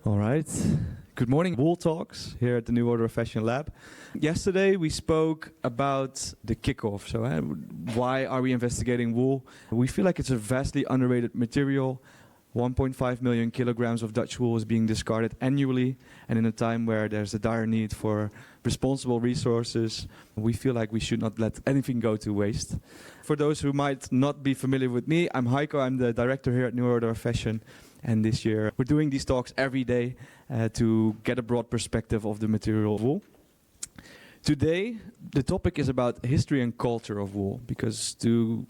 All right. Good morning, Wool Talks here at the New Order of Fashion Lab. Yesterday we spoke about the kickoff. So why are we investigating wool? We feel like it's a vastly underrated material. 1.5 million kilograms of Dutch wool is being discarded annually. And in a time where there's a dire need for responsible resources, we feel like we should not let anything go to waste. For those who might not be familiar with me, I'm Haiko. I'm the director here at New Order of Fashion. And this year we're doing these talks every day to get a broad perspective of the material of wool. Today, the topic is about history and culture of wool, because to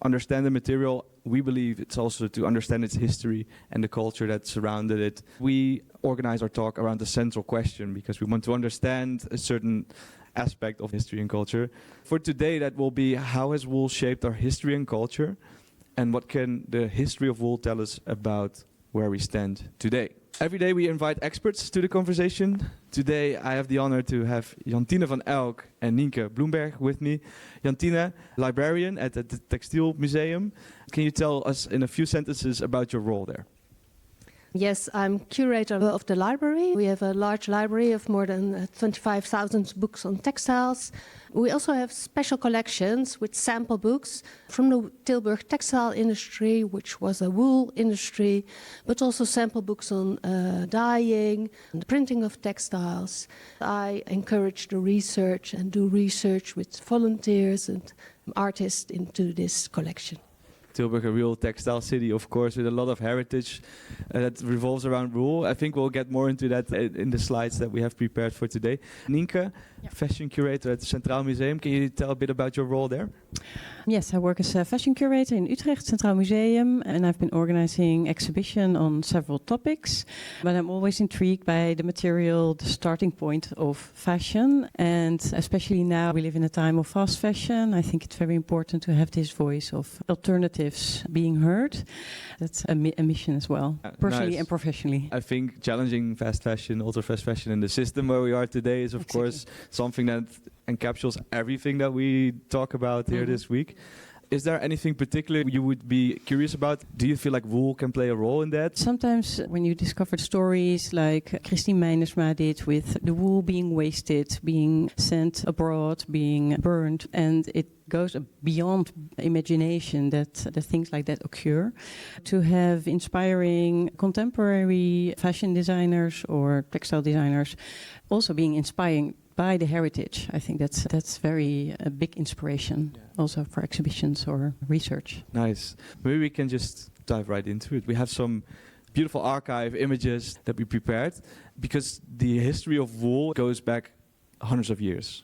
understand the material, we believe it's also to understand its history and the culture that surrounded it. We organize our talk around the central question because we want to understand a certain aspect of history and culture. For today, that will be how has wool shaped our history and culture, and what can the history of wool tell us about where we stand today. Every day we invite experts to the conversation. Today I have the honor to have Jantiene van Elk and Ninke Bloemberg with me. Jantiene, librarian at the Textiel Museum. Can you tell us in a few sentences about your role there? Yes, I'm curator of the library. We have a large library of more than 25,000 books on textiles. We also have special collections with sample books from the Tilburg textile industry, which was a wool industry, but also sample books on dyeing and the printing of textiles. I encourage the research and do research with volunteers and artists into this collection. Tilburg, a real textile city, of course, with a lot of heritage that revolves around wool. I think we'll get more into that in the slides that we have prepared for today. Ninke, fashion curator at the Centraal Museum. Can you tell a bit about your role there? Yes, I work as a fashion curator in Utrecht, Centraal Museum, and I've been organizing exhibition on several topics. But I'm always intrigued by the material, the starting point of fashion, and especially now we live in a time of fast fashion. I think it's very important to have this voice of alternatives being heard. That's a mission as well, personally and professionally. I think challenging fast fashion, ultra fast fashion in the system where we are today is of course something that encapsulates everything that we talk about here this week. Is there anything particular you would be curious about? Do you feel like wool can play a role in that? Sometimes when you discover stories like Christine Meinersma did with the wool being wasted, being sent abroad, being burned, and it goes beyond imagination that things like that occur. To have inspiring contemporary fashion designers or textile designers also being inspiring by the heritage, I think that's very a big inspiration also for exhibitions or research. Nice. Maybe we can just dive right into it. We have some beautiful archive images that we prepared because the history of wool goes back hundreds of years.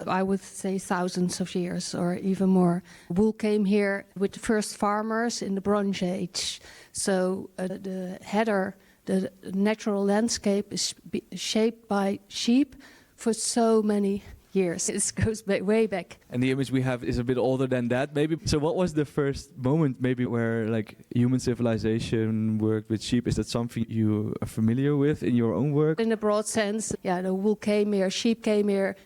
I would say thousands of years or even more. Wool came here with the first farmers in the Bronze Age. So the heather, the natural landscape is shaped by sheep for so many years. It goes way back. And the image we have is a bit older than that, maybe. So what was the first moment, maybe, where like human civilization worked with sheep? Is that something you are familiar with in your own work? In a broad sense, the wool came here, sheep came here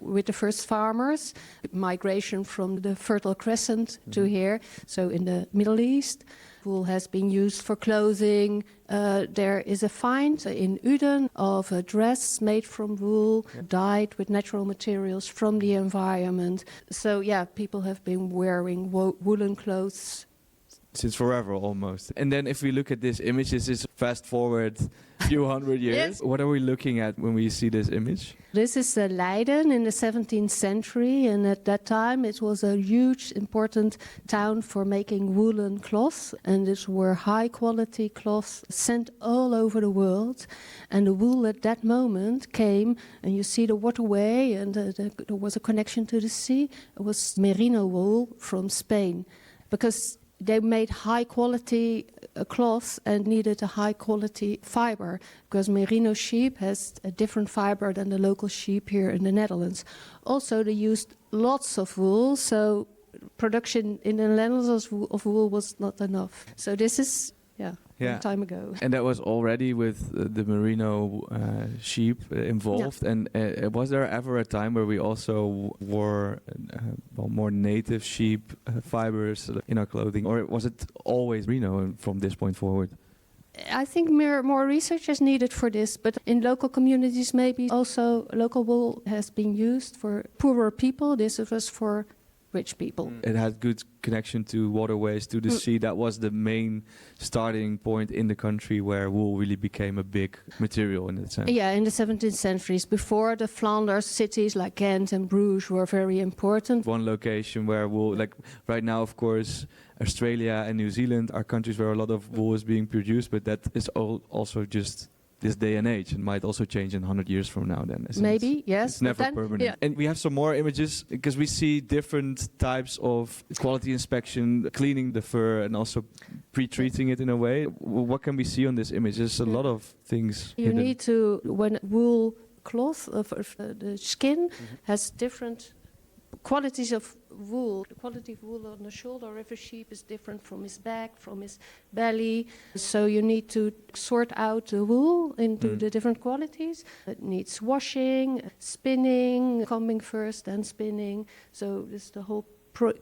with the first farmers. Migration from the Fertile Crescent to here, so in the Middle East. Wool has been used for clothing. There is a find in Uden of a dress made from wool, dyed with natural materials from the environment. So people have been wearing woolen clothes since forever almost. And then if we look at this image, this is fast forward a few hundred years. Yes. What are we looking at when we see this image? This is Leiden in the 17th century, and at that time it was a huge important town for making woolen cloths, and these were high quality cloths sent all over the world. And the wool at that moment came, and you see the waterway, and there was a connection to the sea. It was merino wool from Spain, because they made high quality cloth and needed a high quality fiber, because merino sheep has a different fiber than the local sheep here in the Netherlands. Also, they used lots of wool, so production in the Netherlands of wool was not enough. So this is a long time ago. And that was already with the merino sheep involved. Yeah. And was there ever a time where we also wore more native sheep fibers in our clothing? Or was it always merino from this point forward? I think more research is needed for this, but in local communities maybe also local wool has been used for poorer people. This was for rich people. It had good connection to waterways, to the sea. That was the main starting point in the country where wool really became a big material in that sense. Yeah, in the 17th centuries. Before, the Flanders cities like Ghent and Bruges were very important. One location where wool, like right now, of course, Australia and New Zealand are countries where a lot of wool is being produced, but that is also just this day and age, and might also change in 100 years from now then. Maybe, yes. It's never permanent. Yeah. And we have some more images, because we see different types of quality inspection, cleaning the fur and also pre-treating it in a way. What can we see on this image? There's a lot of things You hidden. need to, when wool cloth, the skin has different qualities of wool. The quality of wool on the shoulder of a sheep is different from his back, from his belly. So you need to sort out the wool into the different qualities. It needs washing, spinning, combing first, then spinning. So this is the whole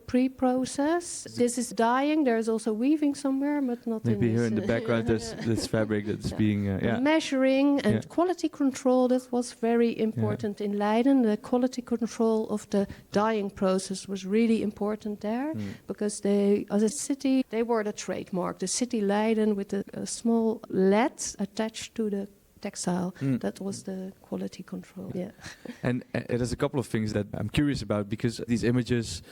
pre-process. This is dyeing. There's also weaving somewhere, but not Maybe in here this, in the background there's this fabric that's being measuring and quality control. That was very important in Leiden. The quality control of the dyeing process was really important there, because they, as a city, they were the trademark. The city Leiden with a small lead attached to the textile. That was the quality control. Yeah. And there's a couple of things that I'm curious about, because these images,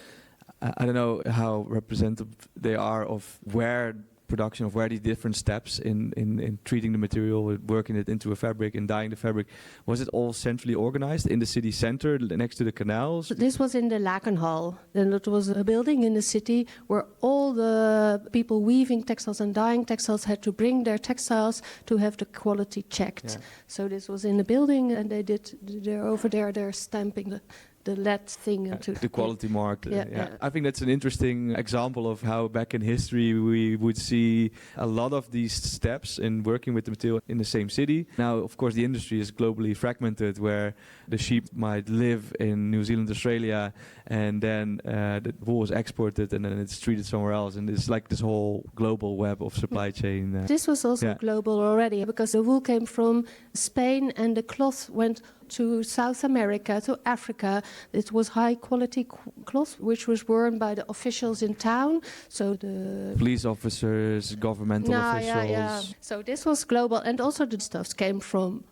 I don't know how representative they are of where production, of where these different steps in treating the material, working it into a fabric and dyeing the fabric. Was it all centrally organized in the city center next to the canals? This was in the Lakenhal, and it was a building in the city where all the people weaving textiles and dyeing textiles had to bring their textiles to have the quality checked. Yeah. So this was in the building, and they're over there, they're stamping the lead thing into the quality mark. Yeah. I think that's an interesting example of how back in history we would see a lot of these steps in working with the material in the same city. Now, of course, the industry is globally fragmented, where the sheep might live in New Zealand, Australia, and then the wool is exported and then it's treated somewhere else. And it's like this whole global web of supply chain. This was also global already, because the wool came from Spain and the cloth went to South America, to Africa. It was high quality cloth, which was worn by the officials in town. So the police officers, governmental officials. Yeah. So this was global, and also the stuffs came from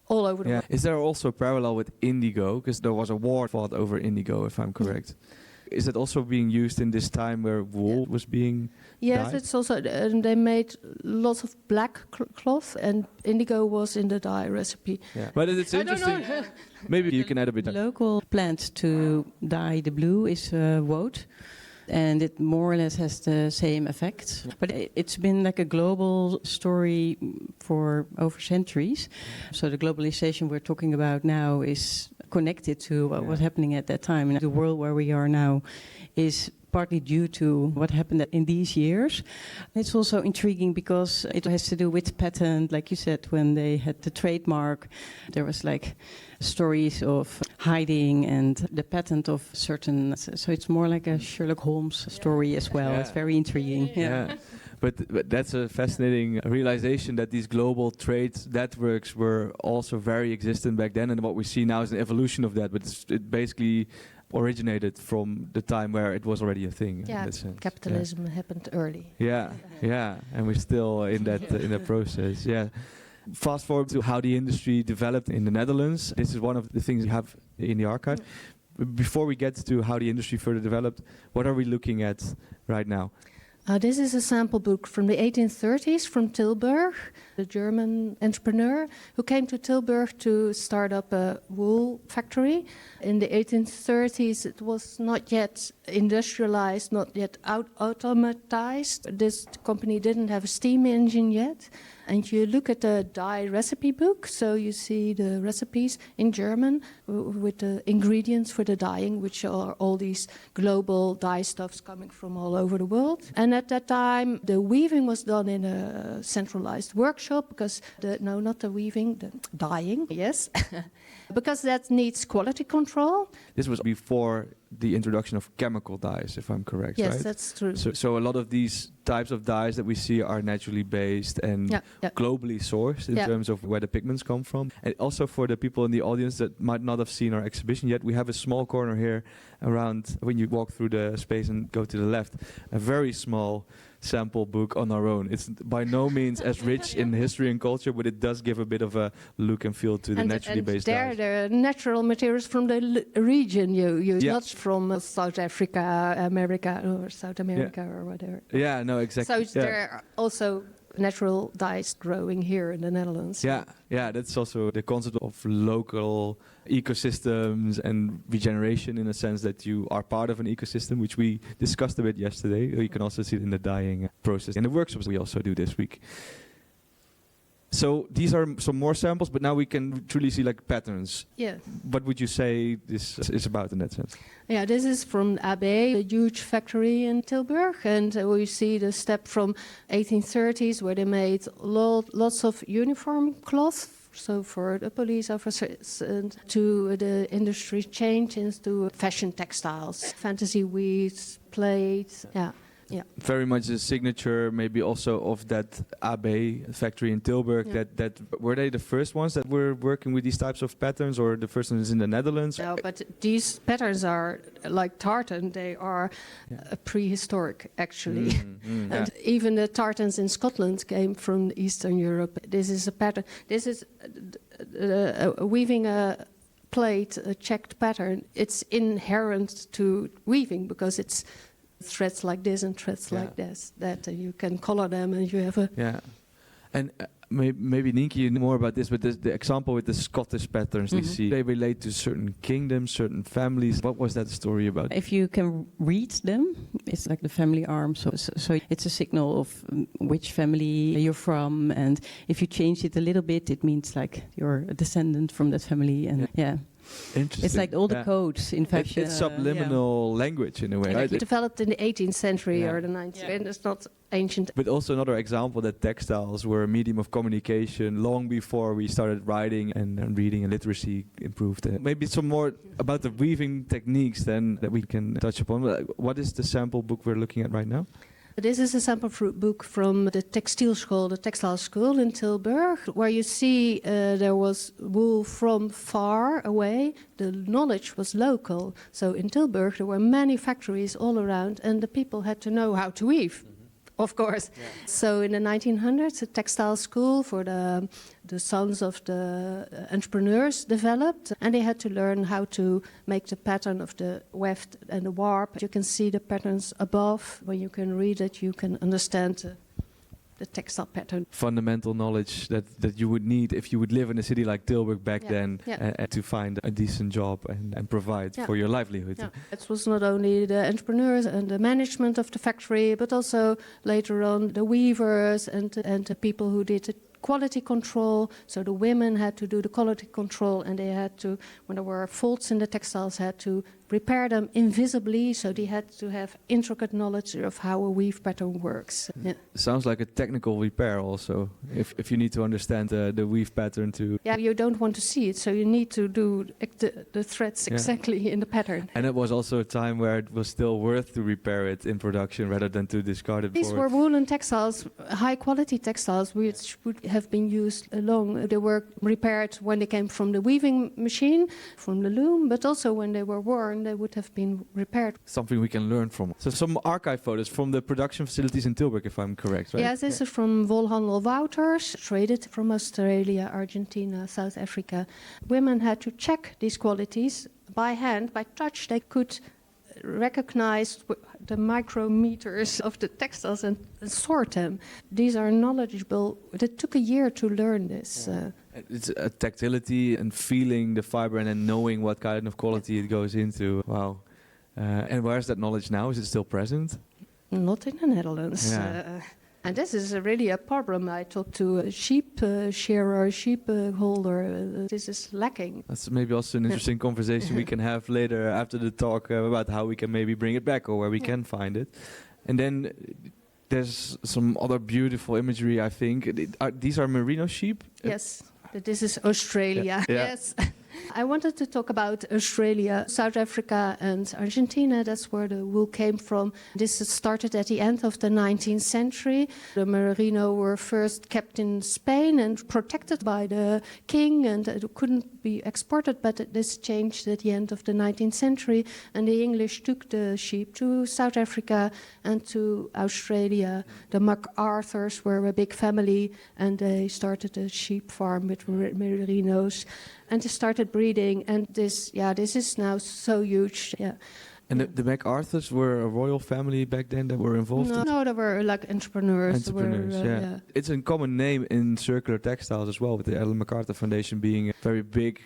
all over the world. Is there also a parallel with indigo? Because there was a war fought over indigo, if I'm correct. Is it also being used in this time where wool was being dyed? It's also, they made lots of black cloth, and indigo was in the dye recipe. Yeah. But it's interesting. Maybe you can add a bit. The local plant to dye the blue is woad, and it more or less has the same effect. But it's been like a global story for over centuries. So the globalization we're talking about now is connected to what was happening at that time. And the world where we are now is partly due to what happened in these years. It's also intriguing because it has to do with patent, like you said, when they had the trademark, there was like stories of hiding and the patent of certain, so it's more like a Sherlock Holmes story as well. It's very intriguing. Yeah. But that's a fascinating realization that these global trade networks were also very existent back then, and what we see now is an evolution of that, but it basically originated from the time where it was already a thing. Yeah, in that sense. capitalism happened early. Yeah, and we're still in that process. Yeah. Fast forward to how the industry developed in the Netherlands. This is one of the things you have in the archive. Before we get to how the industry further developed, what are we looking at right now? This is a sample book from the 1830s from Tilburg, the German entrepreneur who came to Tilburg to start up a wool factory. In the 1830s, it was not yet industrialized, not yet automatized. This company didn't have a steam engine yet. And you look at the dye recipe book, so you see the recipes in German with the ingredients for the dyeing, which are all these global dye stuffs coming from all over the world. And at that time, the weaving was done in a centralized workshop, because not the weaving, the dyeing, yes, because that needs quality control. This was before the introduction of chemical dyes, if I'm correct, Yes, right? that's true. So a lot of these types of dyes that we see are naturally based and globally sourced in terms of where the pigments come from. And also for the people in the audience that might not have seen our exhibition yet, we have a small corner here around when you walk through the space and go to the left, a very small sample book on our own. It's by no means as rich in history and culture, but it does give a bit of a look and feel to the naturally based dyes. There are natural materials from the region you use, not from South Africa, America, or South America or whatever. Yeah, no, exactly. So there are also natural dyes growing here in the Netherlands. Yeah, that's also the concept of local ecosystems and regeneration, in a sense that you are part of an ecosystem, which we discussed a bit yesterday. You can also see it in the dyeing process in the workshops we also do this week. So these are some more samples, but now we can truly see like patterns. Yeah. What would you say this is about in that sense? Yeah, this is from AB, a huge factory in Tilburg, and we see the step from 1830s where they made lots of uniform cloth, so for the police officers, and to the industry change into fashion textiles, fantasy weaves, plates, Yeah. Very much a signature, maybe also of that AB factory in Tilburg. Yeah. That were they the first ones that were working with these types of patterns, or the first ones in the Netherlands? No, but these patterns are like tartan. They are prehistoric, actually. And even the tartans in Scotland came from Eastern Europe. This is a pattern. This is weaving a plate, a checked pattern. It's inherent to weaving because it's threads like this and threads like this, that you can color them and you have a... Yeah. And maybe Ninke, you know more about this, but the example with the Scottish patterns you see, they relate to certain kingdoms, certain families. What was that story about? If you can read them, it's like the family arm. So it's a signal of which family you're from. And if you change it a little bit, it means like you're a descendant from that family. And Interesting. It's like all the codes in fashion. It's subliminal language in a way, right? It developed in the 18th century or the 19th, and it's not ancient. But also another example that textiles were a medium of communication long before we started writing and reading, and literacy improved. Maybe some more about the weaving techniques then that we can touch upon. What is the sample book we're looking at right now? This is a sample book from the textile school, the textile school in Tilburg, where you see there was wool from far away. The knowledge was local. So in Tilburg there were many factories all around, and the people had to know how to weave. Of course. Yeah. So in the 1900s, a textile school for the sons of the entrepreneurs developed, and they had to learn how to make the pattern of the weft and the warp. You can see the patterns above. When you can read it, you can understand the textile pattern. Fundamental knowledge that you would need if you would live in a city like Tilburg back then to find a decent job and provide for your livelihood. Yeah. It was not only the entrepreneurs and the management of the factory, but also later on the weavers and the people who did the quality control. So the women had to do the quality control, and they had to, when there were faults in the textiles, had to repair them invisibly. So they had to have intricate knowledge of how a weave pattern works. Yeah. Sounds like a technical repair also, if you need to understand the weave pattern to... Yeah, you don't want to see it, so you need to do the threads exactly in the pattern. And it was also a time where it was still worth to repair it in production rather than to discard it. These were woolen textiles, high quality textiles, which would have been used long. They were repaired when they came from the weaving machine, from the loom, but also when they were worn, they would have been repaired. Something we can learn from. So some archive photos from the production facilities in Tilburg, if I'm correct, right? Yes, this is from Wolhandel Wouters, traded from Australia, Argentina, South Africa. Women had to check these qualities by hand, by touch. They could recognize the micrometers of the textiles and sort them. These are knowledgeable. It took a year to learn this. It's a tactility and feeling the fiber and then knowing what kind of quality it goes into. Wow. And where's that knowledge now? Is it still present? Not in the Netherlands. Yeah. And this is really a problem. I talked to a sheep shearer, sheep holder. This is lacking. That's maybe also an interesting conversation we can have later after the talk about how we can maybe bring it back or where we can find it. And then there's some other beautiful imagery, I think. These are merino sheep? Yes. This is Australia. Yeah. Yes. I wanted to talk about Australia, South Africa and Argentina. That's where the wool came from. This started at the end of the 19th century. The merino were first kept in Spain and protected by the king, and it couldn't be exported, but this changed at the end of the 19th century, and the English took the sheep to South Africa and to Australia. The MacArthurs were a big family, and they started a sheep farm with merinos, and they started breeding, and this is now so huge. Yeah. And the MacArthurs were a royal family back then that were involved? No, they were like entrepreneurs. Yeah. It's a common name in circular textiles as well, with the Ellen MacArthur Foundation being a very big...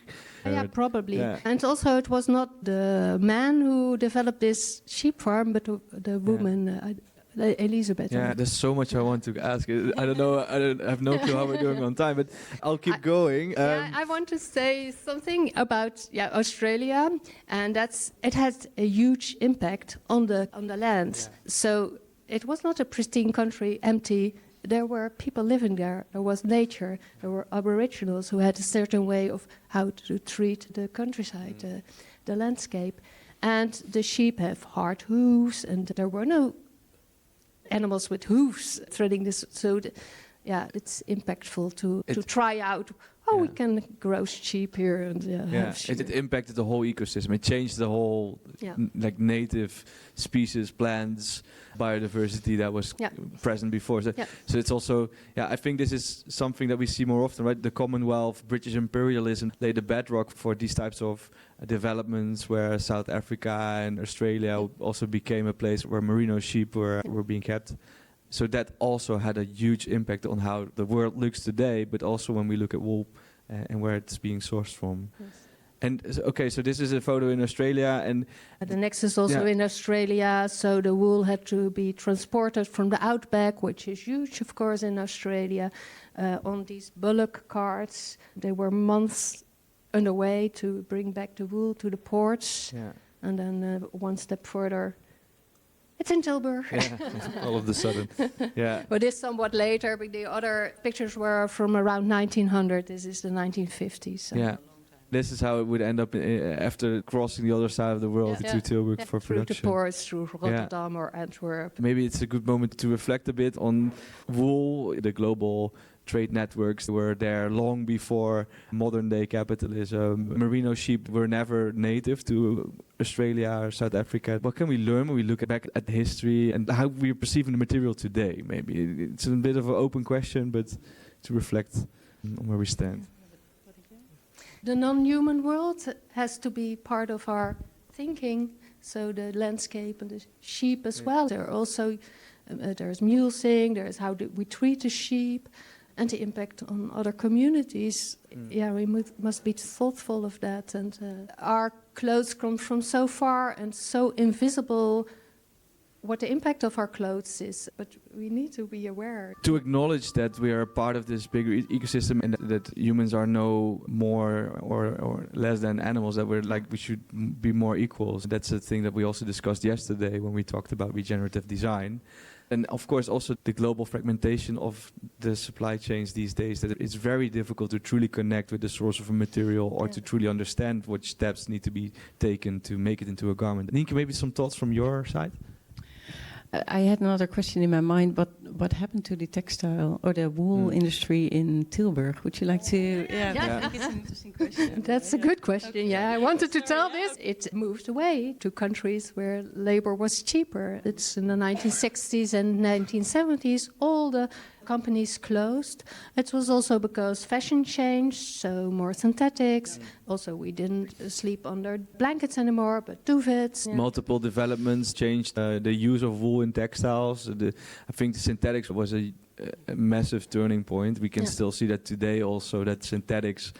Yeah, probably. Yeah. And also it was not the man who developed this sheep farm, but the woman, Elizabeth. Yeah, there's so much I want to ask. I don't know, I have no clue how we're doing on time, but I'll keep going. I want to say something about Australia, and it had a huge impact on the land. Yeah. So it was not a pristine country, empty. There were people living there. There was nature. There were aboriginals who had a certain way of how to treat the countryside, the landscape. And the sheep have hard hooves, and there were no animals with hooves threading this. So, it's impactful to try out. We can grow sheep here, and have sheep. It impacted the whole ecosystem. It changed the whole native species, plants, biodiversity that was present before. So it's also, I think this is something that we see more often, right? The Commonwealth, British imperialism laid the bedrock for these types of developments, where South Africa and Australia also became a place where merino sheep were being kept. So that also had a huge impact on how the world looks today, but also when we look at wool and where it's being sourced from. Yes. And okay, so this is a photo in Australia, and the next is also in Australia. So the wool had to be transported from the outback, which is huge, of course, in Australia, on these bullock carts. They were months underway to bring back the wool to the ports, and then one step further. It's in Tilburg. All of a sudden. But this somewhat later, but the other pictures were from around 1900. This is the 1950s. So. This is how it would end up after crossing the other side of the world to Tilburg for production. Through the ports, through Rotterdam or Antwerp. Maybe it's a good moment to reflect a bit on wool. The global trade networks were there long before modern-day capitalism. Merino sheep were never native to Australia or South Africa. What can we learn when we look back at history and how we're perceiving the material today? Maybe it's a bit of an open question, but to reflect on where we stand. The non-human world has to be part of our thinking. So the landscape and the sheep as well. There are also there's mulesing. There's how we treat the sheep. And the impact on other communities, we must be thoughtful of that. And our clothes come from so far and so invisible what the impact of our clothes is. But we need to be aware. To acknowledge that we are a part of this bigger ecosystem and that humans are no more or less than animals, that we should be more equals. That's a thing that we also discussed yesterday when we talked about regenerative design. And of course also the global fragmentation of the supply chains these days, that it's very difficult to truly connect with the source of a material or to truly understand what steps need to be taken to make it into a garment. Ninke, maybe some thoughts from your side? I had another question in my mind, but what happened to the textile or the wool industry in Tilburg? Would you like to? I think it's an interesting question. That's a good question. Okay. I wanted to tell this. It moved away to countries where labor was cheaper. It's in the 1960s and 1970s. All the companies closed. It was also because fashion changed, so more synthetics. Also, we didn't sleep under blankets anymore, but duvets. Multiple developments changed the use of wool in textiles. I think the synthetics was a massive turning point. We can still see that today also, that synthetics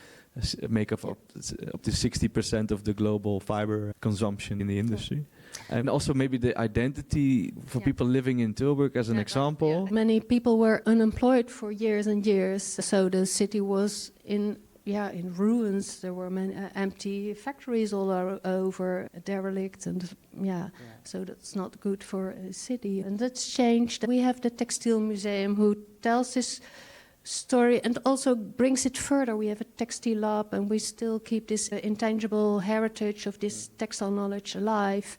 make up to 60% of the global fiber consumption in the industry. And also maybe the identity for people living in Tilburg as an example. Many people were unemployed for years and years, so the city was in ruins. There were many empty factories all over, derelict, and so that's not good for a city. And that's changed. We have the Textiel Museum who tells this story and also brings it further. We have a textile lab and we still keep this intangible heritage of this textile knowledge alive,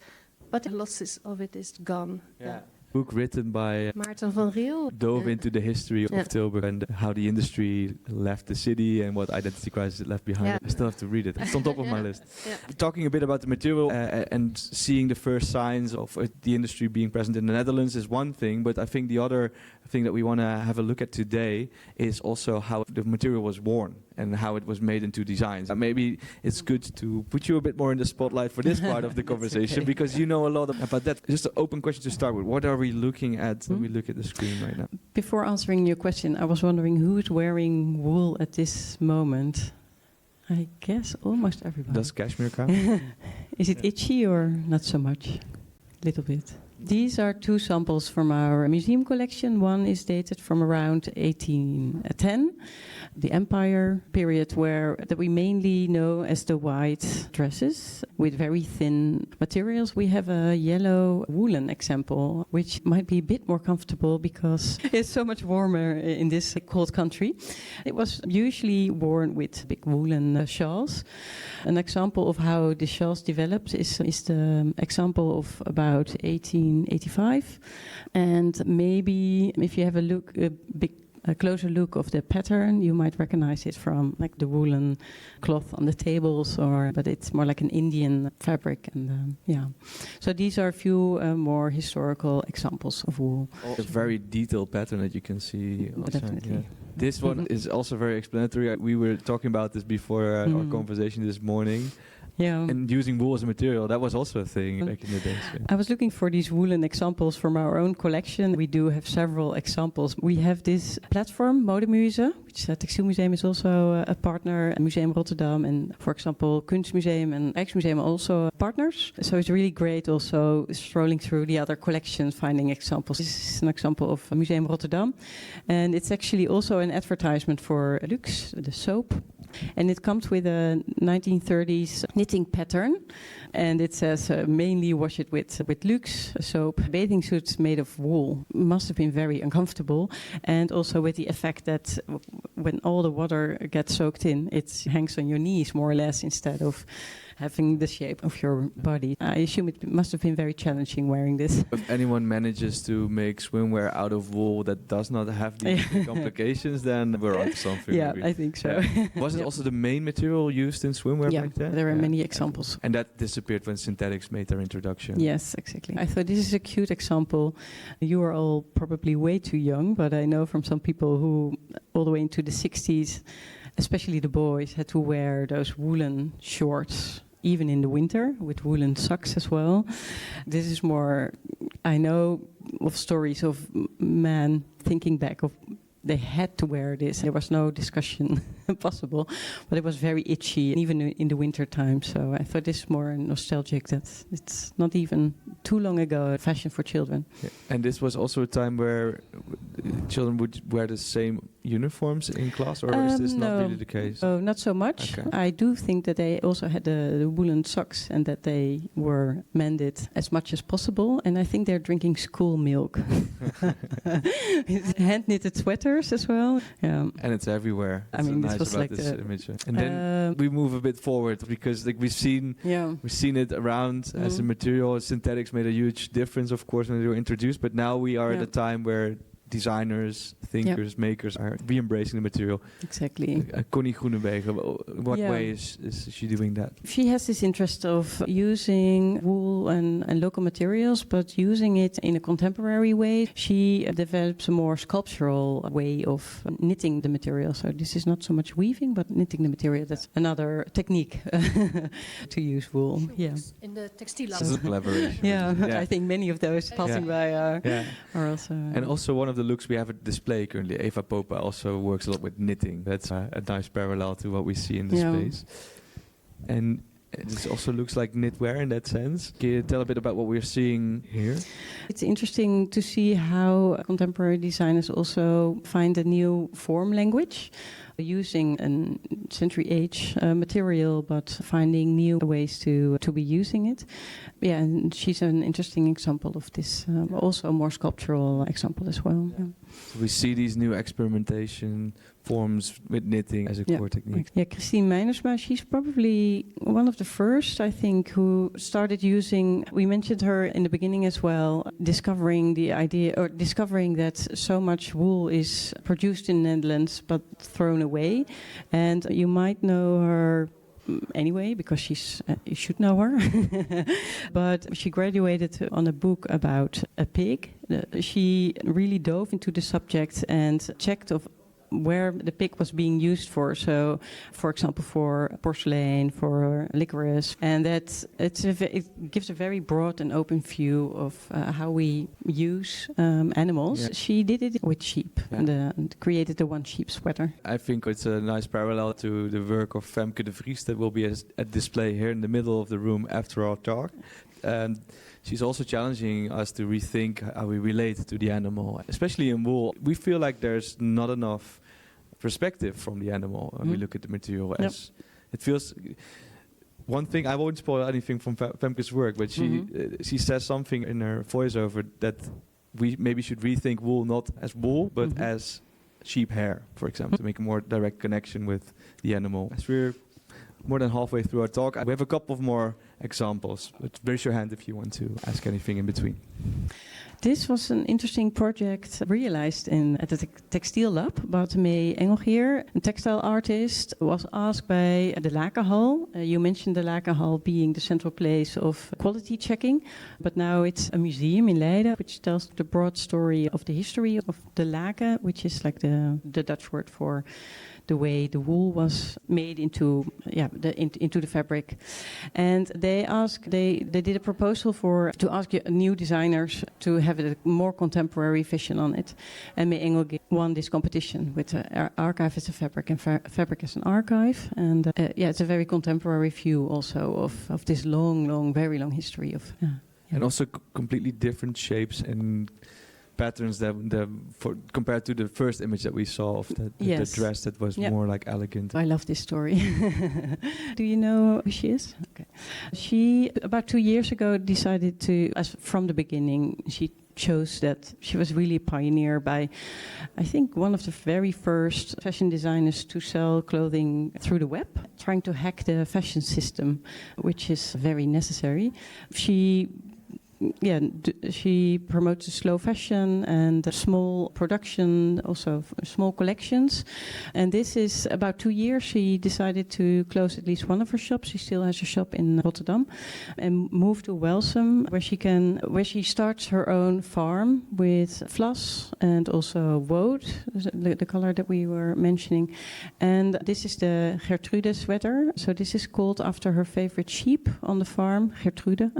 but the losses of it is gone. Yeah. Book written by Maarten van Riel dove into the history of Tilburg and how the industry left the city and what identity crisis it left behind. Yeah. I still have to read it. It's on top of my list. Talking a bit about the material and seeing the first signs of the industry being present in the Netherlands is one thing, but I think the other thing that we want to have a look at today is also how the material was worn and how it was made into designs. Maybe it's good to put you a bit more in the spotlight for this part of the conversation because you know a lot about that. Just an open question to start with. What are we looking at when we look at the screen right now? Before answering your question, I was wondering who's wearing wool at this moment? I guess almost everybody. Does cashmere count? Is it itchy or not so much? A little bit. These are two samples from our museum collection. One is dated from around 1810, the Empire period, that we mainly know as the white dresses with very thin materials. We have a yellow woolen example, which might be a bit more comfortable because it's so much warmer in this cold country. It was usually worn with big woolen shawls. An example of how the shawls developed is the example of about 1885, and maybe if you have a closer look of the pattern, you might recognize it from like the woolen cloth on the tables, but it's more like an Indian fabric, and So these are a few more historical examples of wool. A very detailed pattern that you can see. Definitely. Yeah. This one is also very explanatory. We were talking about this before our conversation this morning. Yeah. And using wool as a material, that was also a thing back in the days. Yeah. I was looking for these woolen examples from our own collection. We do have several examples. We have this platform, Modemuse, which Textiel Museum is also a partner, Museum Rotterdam, and for example, Kunstmuseum and Rijksmuseum are also partners. So it's really great also strolling through the other collections, finding examples. This is an example of Museum Rotterdam, and it's actually also an advertisement for Lux, the soap. And it comes with a 1930s knitting pattern, and it says mainly wash it with Lux soap. Bathing suits made of wool must have been very uncomfortable, and also with the effect that when all the water gets soaked in, it hangs on your knees more or less instead of having the shape of your body. I assume it must have been very challenging wearing this. If anyone manages to make swimwear out of wool that does not have these complications, then we're on something. Yeah, maybe. I think so. Was it also the main material used in swimwear back then? There are many examples. And that disappeared when synthetics made their introduction. Yes, exactly. I thought this is a cute example. You are all probably way too young, but I know from some people who all the way into the 60s, especially the boys, had to wear those woolen shorts even in the winter, with woolen socks as well. This is more, I know of stories of men thinking back of they had to wear this. There was no discussion possible, but it was very itchy, even in the winter time. So I thought this is more nostalgic, that it's not even too long ago a fashion for children. Yeah. And this was also a time where children would wear the same uniforms in class, or is this not really the case? No, not so much. Okay. I do think that they also had the woolen socks and that they were mended as much as possible. And I think they're drinking school milk. Hand-knitted sweaters as well. Yeah. And it's everywhere. That's this was like this image. And then we move a bit forward because we've seen it around as a material. Synthetics made a huge difference, of course, when they were introduced. But now we are at a time where designers, thinkers, makers are re-embracing the material. Exactly. Connie Groenewegen, what way is she doing that? She has this interest of using wool and local materials, but using it in a contemporary way. She develops a more sculptural way of knitting the material. So this is not so much weaving, but knitting the material. That's another technique to use wool. In the textile This is a collaboration. I think many of those passing by are also... And also one of the looks we have at display currently, Eva Popa also works a lot with knitting. That's a nice parallel to what we see in the space. And this also looks like knitwear in that sense. Can you tell a bit about what we're seeing here? It's interesting to see how contemporary designers also find a new form language using a century-age material, but finding new ways to be using it. Yeah, and she's an interesting example of this. Also a more sculptural example as well. Yeah. So we see these new experimentation forms with knitting as a core technique. Yeah, Christine Meinersma, she's probably one of the first, I think, who started using, we mentioned her in the beginning as well, discovering the idea, or discovering that so much wool is produced in the Netherlands but thrown away. And you might know her anyway, because you should know her. But she graduated on a book about a pig. She really dove into the subject and checked where the pig was being used for. So, for example, for porcelain, for licorice, and it gives a very broad and open view of how we use animals. Yeah. She did it with sheep and created the one sheep sweater. I think it's a nice parallel to the work of Femke de Vries that will be at display here in the middle of the room after our talk. And she's also challenging us to rethink how we relate to the animal, especially in wool. We feel like there's not enough perspective from the animal when we look at the material. As it feels. One thing, I won't spoil anything from Femke's work, but she says something in her voiceover that we maybe should rethink wool not as wool, but as sheep hair, for example, to make a more direct connection with the animal. As we're more than halfway through our talk, we have a couple of more examples, but raise your hand if you want to ask anything in between. This was an interesting project realized at the Textiel Lab. Bout May Engelgeer, a textile artist, was asked by the Lakenhal. You mentioned the Lakenhal being the central place of quality checking, but now it's a museum in Leiden, which tells the broad story of the history of the laken, which is like the Dutch word for the way the wool was made into the fabric. And they did a proposal to ask new designers to have a more contemporary vision on it. And May Engel won this competition with Archive as a Fabric and Fabric as an Archive. And it's a very contemporary view also of this long, very long history of. And also completely different shapes and patterns compared to the first image that we saw of the dress that was more like elegant. I love this story. Do you know who she is? Okay. She, about 2 years ago, decided to, from the beginning, she chose that she was really a pioneer by, I think, one of the very first fashion designers to sell clothing through the web, trying to hack the fashion system, which is very necessary. She promotes slow fashion and small production, also small collections. And this is about 2 years. She decided to close at least one of her shops. She still has a shop in Rotterdam, and moved to Welsum, where she starts her own farm with vlas and also woad, the color that we were mentioning. And this is the Gertrude sweater. So this is called after her favorite sheep on the farm, Gertrude.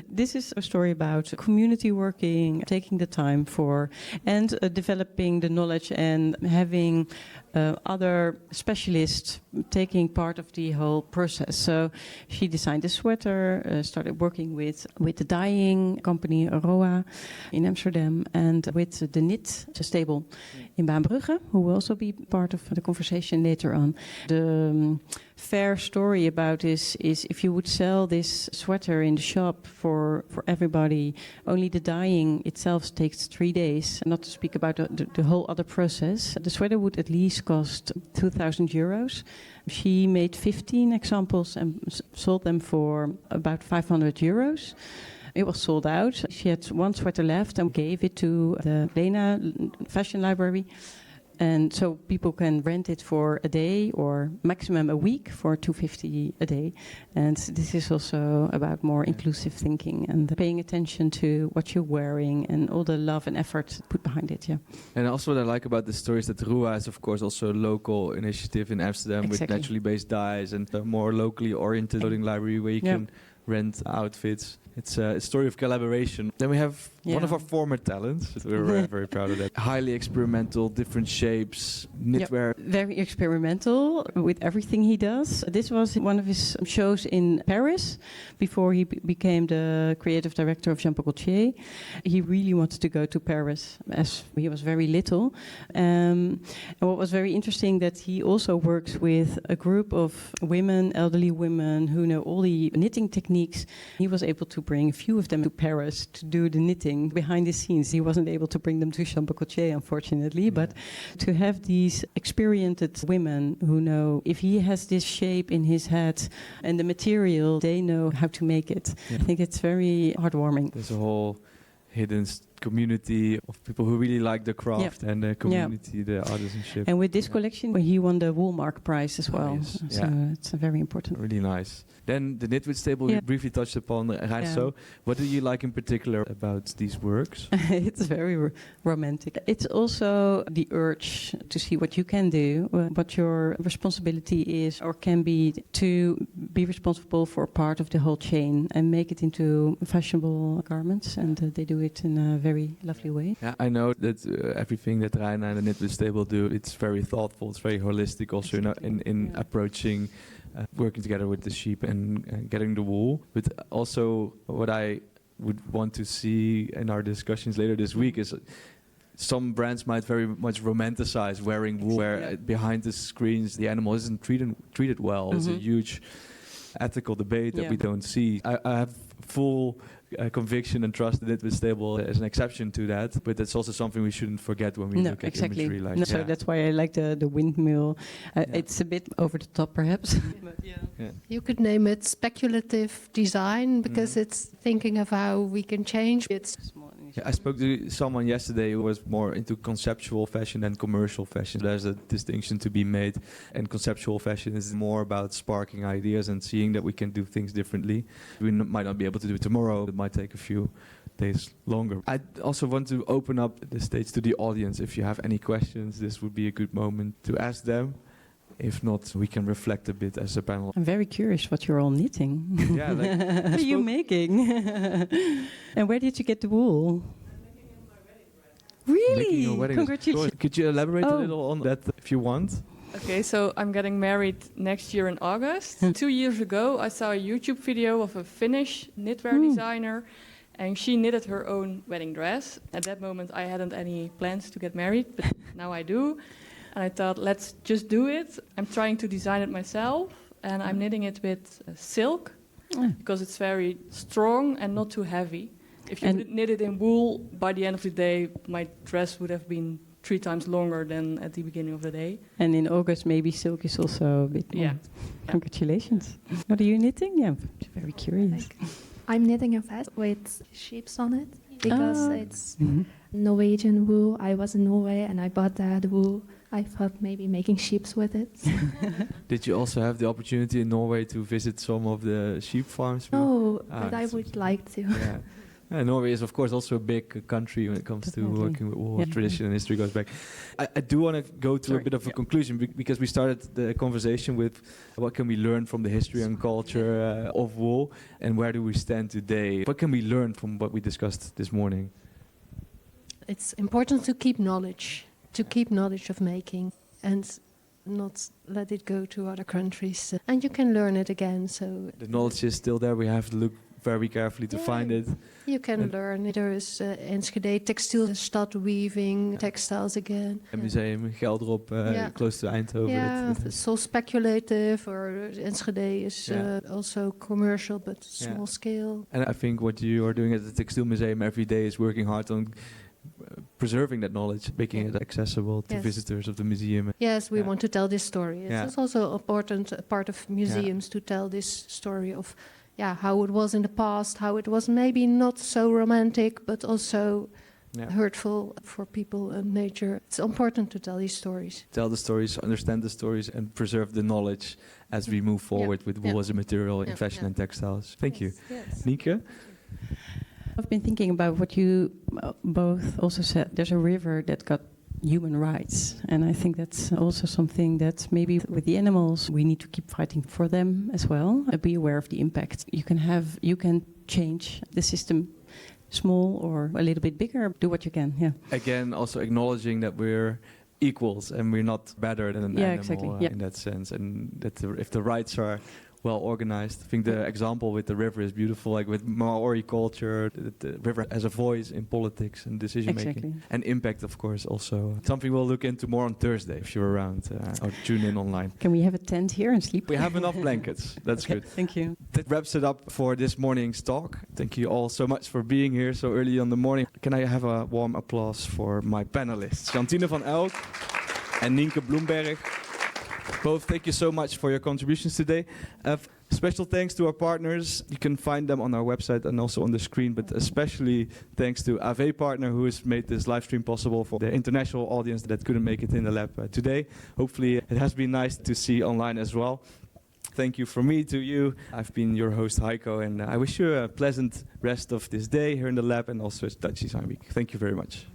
This is a story about community working, taking the time and developing the knowledge and having other specialists taking part of the whole process. So she designed the sweater, started working with the dyeing company Roa in Amsterdam, and with the knit stable in Baanbrugge, who will also be part of the conversation later on. The fair story about this is if you would sell this sweater in the shop for everybody, only the dyeing itself takes 3 days, not to speak about the whole other process. The sweater would at least cost 2,000 euros. She made 15 examples and sold them for about 500 euros. It was sold out. She had one sweater left and gave it to the Lena Fashion Library. And so people can rent it for a day or maximum a week for 250 a day. And this is also about more inclusive thinking and paying attention to what you're wearing and all the love and effort put behind it. Yeah. And also what I like about the story is that Rua is, of course, also a local initiative in Amsterdam with naturally based dyes and a more locally oriented clothing library where you can rent outfits. It's a story of collaboration. Then we have one of our former talents. We're very proud of that. Highly experimental, different shapes, knitwear. Very experimental with everything he does. This was one of his shows in Paris before he became the creative director of Jean Paul Gaultier. He really wanted to go to Paris as he was very little. And what was very interesting that he also works with a group of women, elderly women who know all the knitting techniques. He was able to bring a few of them to Paris to do the knitting behind the scenes. He wasn't able to bring them to Jean Paul Gaultier, unfortunately, but to have these experienced women who know if he has this shape in his head and the material, they know how to make it. I think it's very heartwarming. There's a whole hidden community of people who really like the craft and the community, the artisanship. And with this collection, he won the Woolmark Prize as well. Yes. So it's very important. Really nice. Then the Knitwits table, we briefly touched upon, Haiko. What do you like in particular about these works? It's very romantic. It's also the urge to see what you can do, what your responsibility is or can be to be responsible for part of the whole chain and make it into fashionable garments. And they do it in a very lovely way. Yeah, I know that everything that Raina and the Knitwits table do, it's very thoughtful, it's very holistic also in approaching working together with the sheep and getting the wool. But also what I would want to see in our discussions later this week is some brands might very much romanticize wearing wool, where behind the screens the animal isn't treated well. It's a huge ethical debate that we don't see. I have full conviction and trust that it was stable as an exception to that, but that's also something we shouldn't forget when we look at imagery like that. So that's why I like the windmill. It's a bit over the top perhaps. But you could name it speculative design because it's thinking of how we can change. It's I spoke to someone yesterday who was more into conceptual fashion than commercial fashion. There's a distinction to be made, and conceptual fashion is more about sparking ideas and seeing that we can do things differently. We might not be able to do it tomorrow. It might take a few days longer. I also want to open up the stage to the audience. If you have any questions, this would be a good moment to ask them. If not, we can reflect a bit as a panel. I'm very curious what you're all knitting. Yeah, what are you making? And where did you get the wool? Really? Congratulations. Could you elaborate a little on that if you want? Okay, so I'm getting married next year in August. 2 years ago, I saw a YouTube video of a Finnish knitwear designer, and she knitted her own wedding dress. At that moment, I hadn't any plans to get married, but now I do. And I thought, let's just do it. I'm trying to design it myself, and I'm knitting it with silk because it's very strong and not too heavy. If you knit it in wool, by the end of the day, my dress would have been 3 times longer than at the beginning of the day. And in August, maybe silk is also a bit more. Congratulations. What are you knitting? Yeah, I'm very curious. I'm knitting a vest with sheeps on it because it's Norwegian wool. I was in Norway and I bought the wool. I thought maybe making sheeps with it. Did you also have the opportunity in Norway to visit some of the sheep farms? No, but I would like to. Norway is, of course, also a big country when it comes to working with wool. Tradition and history goes back. I do want to go to a bit of a conclusion because we started the conversation with what can we learn from the history and culture of wool and where do we stand today? What can we learn from what we discussed this morning? It's important to keep knowledge of making and not let it go to other countries. And you can learn it again. So the knowledge is still there. We have to look very carefully to find it. You can learn. There is Enschede Textiel Stad weaving textiles again. A museum in Gelderop, close to Eindhoven. Yeah, it's so speculative. Or Enschede is also commercial, but small scale. And I think what you are doing at the Textiel Museum every day is working hard on preserving that knowledge, making it accessible to visitors of the museum. Yes, we want to tell this story. It's also an important part of museums to tell this story of how it was in the past, how it was maybe not so romantic, but also hurtful for people and nature. It's important to tell these stories. Tell the stories, understand the stories, and preserve the knowledge as we move forward with wool as a material in fashion and textiles. Thank you. Yes. Ninke? I've been thinking about what you both also said. There's a river that got human rights. And I think that's also something that maybe with the animals, we need to keep fighting for them as well. Be aware of the impact. You can change the system, small or a little bit bigger. Do what you can, yeah. Again, also acknowledging that we're equals and we're not better than an animal exactly. in that sense. And that if the rights are well organized. I think the example with the river is beautiful, like with Maori culture, the river has a voice in politics and decision making. And impact, of course, also. Something we'll look into more on Thursday if you're around or tune in online. Can we have a tent here and sleep? We have enough blankets. That's good. Thank you. That wraps it up for this morning's talk. Thank you all so much for being here so early in the morning. Can I have a warm applause for my panelists, Jantiene van Elk and Ninke Bloemberg. Both, thank you so much for your contributions today. Special thanks to our partners. You can find them on our website and also on the screen, but especially thanks to AV Partner, who has made this live stream possible for the international audience that couldn't make it in the lab today. Hopefully it has been nice to see online as well. Thank you from me to you. I've been your host, Haiko, and I wish you a pleasant rest of this day here in the lab and also it's Dutch Design Week. Thank you very much.